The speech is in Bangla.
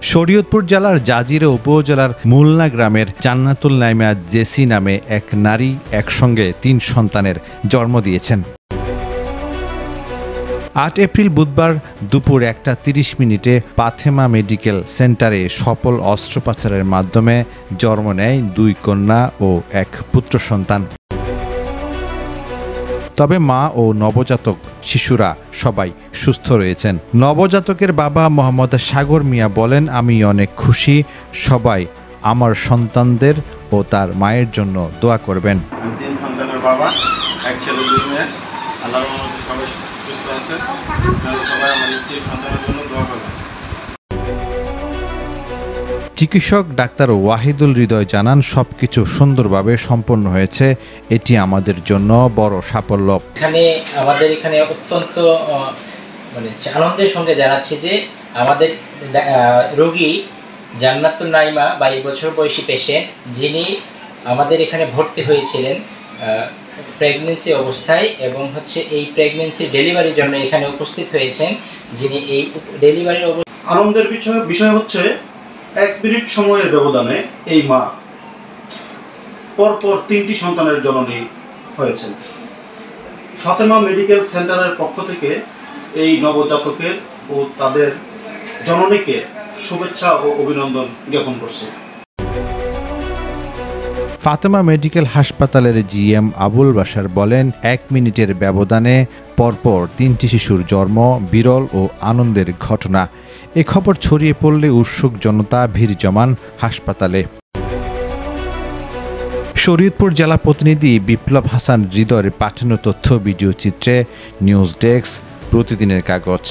শরীয়তপুর জেলার জাজিরা উপজেলার মুলনা গ্রামের জান্নাতুল নাইমা জেসি নামে এক নারী একসঙ্গে ৩ সন্তানের জন্ম দিয়েছেন। ৮ এপ্রিল বুধবার দুপুর ১টা ৩০ ফাতেমা মেডিকেল সেন্টারে সফল অস্ত্রোপচারের মাধ্যমে জন্ম নেয় ২ কন্যা ও ১ পুত্র সন্তান। তবে মা ও নবজাতক শিশুরা সবাই সুস্থ রয়েছেন। নবজাতকের বাবা মোহাম্মদ সাগর মিয়া বলেন, আমি অনেক খুশি, সবাই আমার সন্তানদের ও তার মায়ের জন্য দোয়া করবেন। ৩ সন্তানের বাবা, ১ ছেলে ২ মেয়ে। আল্লাহর রহমতে সবাই সুস্থ আছে। সবাই আমার স্ত্রীর সন্তানের জন্য দোয়া করবেন। চিকিৎসক ডাক্তার ওয়াহিদুল হৃদয় জানান, সবকিছু সুন্দরভাবে সম্পন্ন হয়েছে, এটি আমাদের জন্য বড় সাফল্য। আমাদের এখানে অত্যন্ত আনন্দের সঙ্গে জানাচ্ছি যে আমাদের রোগী জান্নাতুল নাইমা 22 বছর বয়সী পেশেন্ট, যিনি আমাদের এখানে ভর্তি হয়েছিলেন প্রেগনেন্সি অবস্থায় এবং এই প্রেগনেন্সি ডেলিভারির জন্য এখানে উপস্থিত হয়েছেন, যিনি এই ডেলিভারির আনন্দের বিষয় হচ্ছে 1 মিনিট সময়ের ব্যবধানে এই মা পরপর 3টি সন্তানের জননী হয়েছেন। ফাতেমা মেডিকেল সেন্টারের পক্ষ থেকে এই নবজাতকের ও তাদের জননীকে শুভেচ্ছা ও অভিনন্দন জ্ঞাপন করছে। ফাতেমা মেডিকেল হাসপাতালের জিএম আবুল বাশার বলেন, 1 মিনিটের ব্যবধানে পরপর 3টি শিশুর জন্ম বিরল ও আনন্দের ঘটনা। এ খবর ছড়িয়ে পড়লে উৎসুক জনতা ভিড় জমান হাসপাতালে। শরীয়তপুর জেলা প্রতিনিধি বিপ্লব হাসান হৃদয়ের পাঠানো তথ্য ভিডিও চিত্রে নিউজ ডেস্ক, প্রতিদিনের কাগজ।